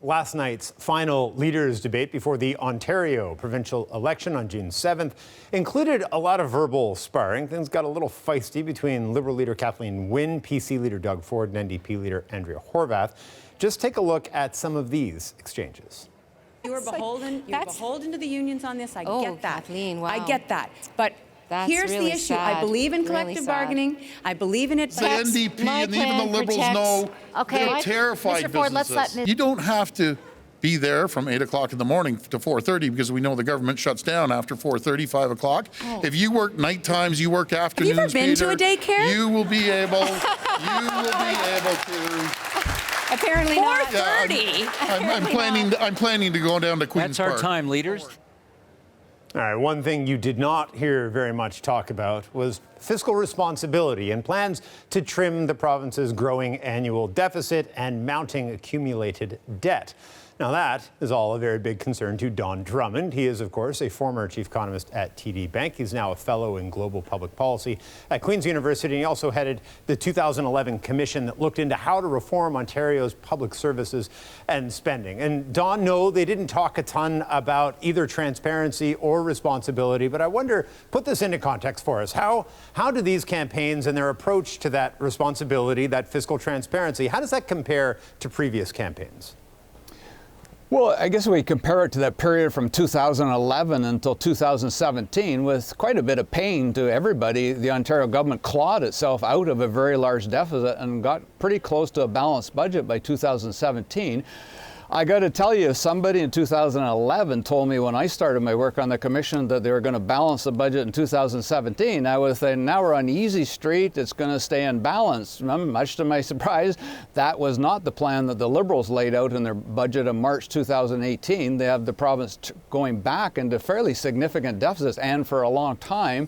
Last night's final leaders' debate before the Ontario provincial election on June 7th included a lot of verbal sparring. Things got a little feisty between Liberal leader Kathleen Wynne, PC leader Doug Ford, and NDP leader Andrea Horwath. Just take a look at some of these exchanges. You were beholden. You're beholden to the unions on this. I get that. Kathleen, wow. I get that. But here's really the issue. sad. I believe in collective bargaining. I believe in it. The NDP and even the Liberals know they're terrified Mr. Ford, businesses. You don't have to be there from 8 o'clock in the morning to 4:30 because we know the government shuts down after 4:30, 5 o'clock. Oh. If you work night times, you work afternoons, Have you ever been to a daycare? You will be able to. Apparently not. 4:30. I'm planning to go down to Queen's Park. That's our time, leaders. All right, one thing you did not hear very much talk about was fiscal responsibility and plans to trim the province's growing annual deficit and mounting accumulated debt. Now, that is all a very big concern to Don Drummond. He is, of course, a former chief economist at TD Bank. He's now a fellow in global public policy at Queen's University. He also headed the 2011 commission that looked into how to reform Ontario's public services and spending. And Don, no, they didn't talk a ton about either transparency or responsibility, but I wonder, put this into context for us. How do these campaigns and their approach to that responsibility, that fiscal transparency, how does that compare to previous campaigns? Well, I guess we compare it to that period from 2011 until 2017 with quite a bit of pain to everybody. The Ontario government clawed itself out of a very large deficit and got pretty close to a balanced budget by 2017. I got to tell you, somebody in 2011 told me when I started my work on the commission that they were going to balance the budget in 2017. I was saying, now we're on easy street, it's going to stay in balance. Much to my surprise, that was not the plan that the Liberals laid out in their budget of March 2018. They have the province going back into fairly significant deficits and for a long time.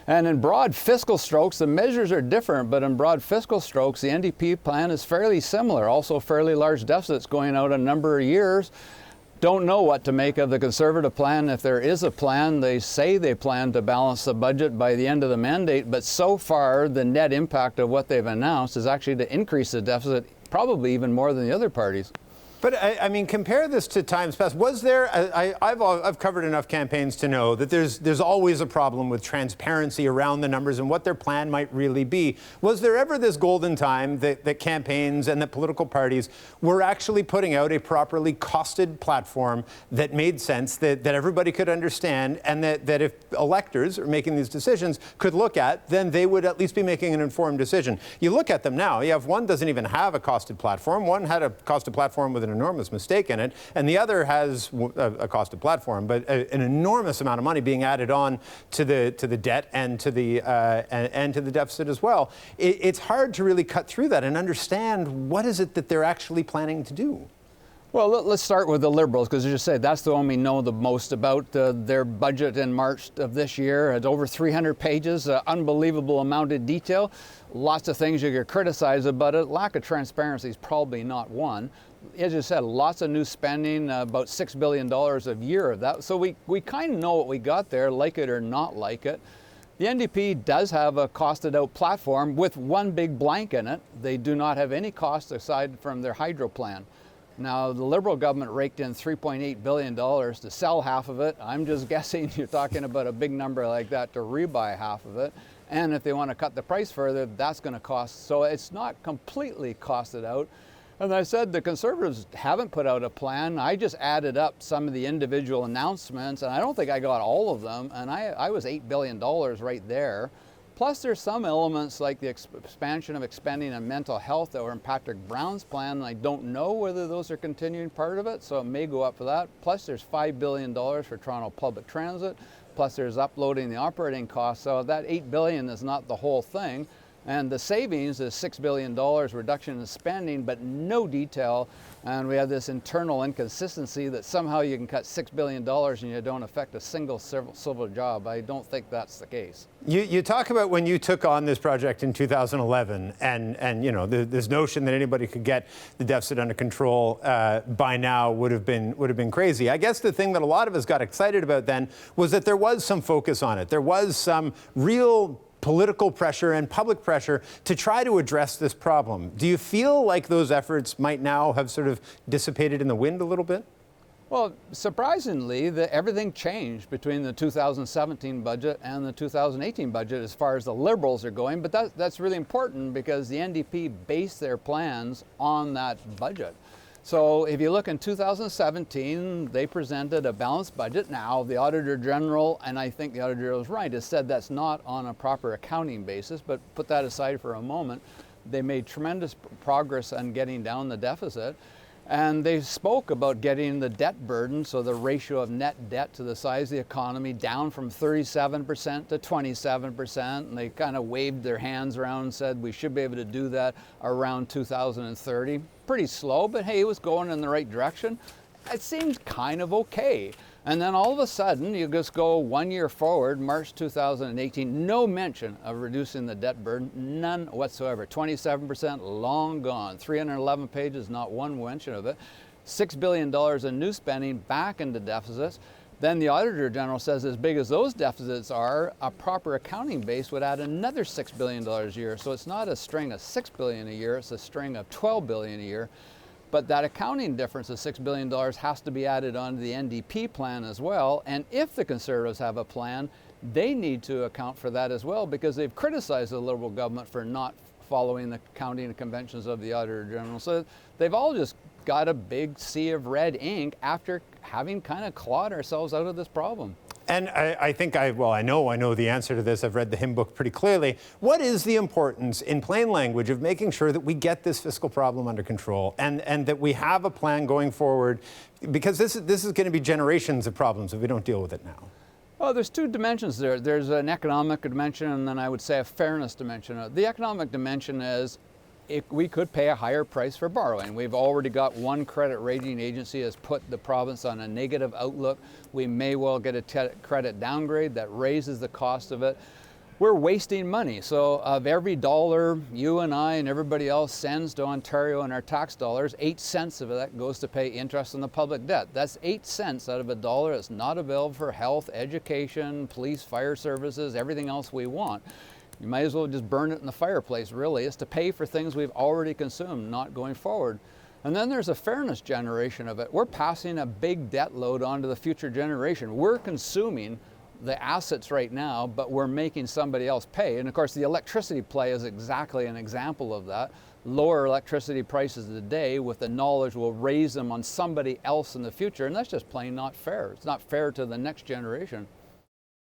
And in broad fiscal strokes, the measures are different, but in broad fiscal strokes, the NDP plan is fairly similar. Also fairly large deficits going out a number of years. Don't know what to make of the Conservative plan. If there is a plan, they say they plan to balance the budget by the end of the mandate, but so far the net impact of what they've announced is actually to increase the deficit, probably even more than the other parties. But I mean, compare this to times past. Was there? I've covered enough campaigns to know that there's always a problem with transparency around the numbers and what their plan might really be. Was there ever this golden time that campaigns and that political parties were actually putting out a properly costed platform that made sense, that everybody could understand, and that if electors are making these decisions could look at, then they would at least be making an informed decision? You look at them now. You have one doesn't even have a costed platform. One had a costed platform with an enormous mistake in it, and the other has a costed platform, but an enormous amount of money being added on to the debt and to the deficit as well. It's hard to really cut through that and understand what is it that they're actually planning to do. Well, let's start with the Liberals, because as you said, that's the one we know the most about. Their budget in March of this year had over 300 pages, unbelievable amount of detail. Lots of things you could criticize about it. Lack of transparency is probably not one. As you said, lots of new spending, about $6 billion a year of that. So we kind of know what we got there, like it or not like it. The NDP does have a costed out platform with one big blank in it. They do not have any costs aside from their hydro plan. Now, the Liberal government raked in $3.8 billion to sell half of it. I'm just guessing you're talking about a big number like that to rebuy half of it. And if they want to cut the price further, that's going to cost. So it's not completely costed out. As I said, the Conservatives haven't put out a plan. I just added up some of the individual announcements, and I don't think I got all of them. And I was $8 billion right there. Plus, there's some elements like the expansion of spending on mental health that were in Patrick Brown's plan. I don't know whether those are continuing part of it, so it may go up for that. Plus, there's $5 billion for Toronto Public Transit. Plus, there's uploading the operating costs. So that $8 billion is not the whole thing. And the savings is $6 billion reduction in spending, but no detail. And we have this internal inconsistency that somehow you can cut $6 billion and you don't affect a single civil job. I don't think that's the case. You talk about when you took on this project in 2011 and you know, this notion that anybody could get the deficit under control by now would have been crazy. I guess the thing that a lot of us got excited about then was that there was some focus on it. There was some real political pressure and public pressure to try to address this problem. Do you feel like those efforts might now have sort of dissipated in the wind a little bit? Well, surprisingly, everything changed between the 2017 budget and the 2018 budget as far as the Liberals are going, but that's really important because the NDP based their plans on that budget. So if you look in 2017, they presented a balanced budget. Now, the Auditor General, and I think the Auditor General is right, has said that's not on a proper accounting basis, but put that aside for a moment. They made tremendous progress on getting down the deficit. And they spoke about getting the debt burden, so the ratio of net debt to the size of the economy, down from 37% to 27%. And they kind of waved their hands around and said we should be able to do that around 2030. Pretty slow, but hey, it was going in the right direction. It seemed kind of okay. And then all of a sudden, you just go 1 year forward, March 2018, no mention of reducing the debt burden, none whatsoever. 27%, long gone. 311 pages, not one mention of it. $6 billion in new spending back into deficits. Then the Auditor General says as big as those deficits are, a proper accounting base would add another $6 billion a year. So it's not a string of $6 billion a year, it's a string of $12 billion a year. But that accounting difference of $6 billion has to be added onto the NDP plan as well. And if the Conservatives have a plan, they need to account for that as well, because they've criticized the Liberal government for not following the accounting conventions of the Auditor General. So they've all just got a big sea of red ink after having kind of clawed ourselves out of this problem. And I think I know the answer to this. I've read the hymn book pretty clearly. What is the importance, in plain language, of making sure that we get this fiscal problem under control and that we have a plan going forward? Because this is going to be generations of problems if we don't deal with it now. Well, there's two dimensions there. There's an economic dimension and then I would say a fairness dimension. The economic dimension is we could pay a higher price for borrowing. We've already got one credit rating agency has put the province on a negative outlook. We may well get a credit downgrade that raises the cost of it. We're wasting money. So of every dollar you and I and everybody else sends to Ontario in our tax dollars, 8 cents of that goes to pay interest on the public debt. That's 8 cents out of a dollar that's not available for health, education, police, fire services, everything else we want. You might as well just burn it in the fireplace, really. It's to pay for things we've already consumed, not going forward. And then there's a fairness generation of it. We're passing a big debt load onto the future generation. We're consuming the assets right now, but we're making somebody else pay. And of course, the electricity play is exactly an example of that. Lower electricity prices today with the knowledge we'll raise them on somebody else in the future. And that's just plain not fair. It's not fair to the next generation.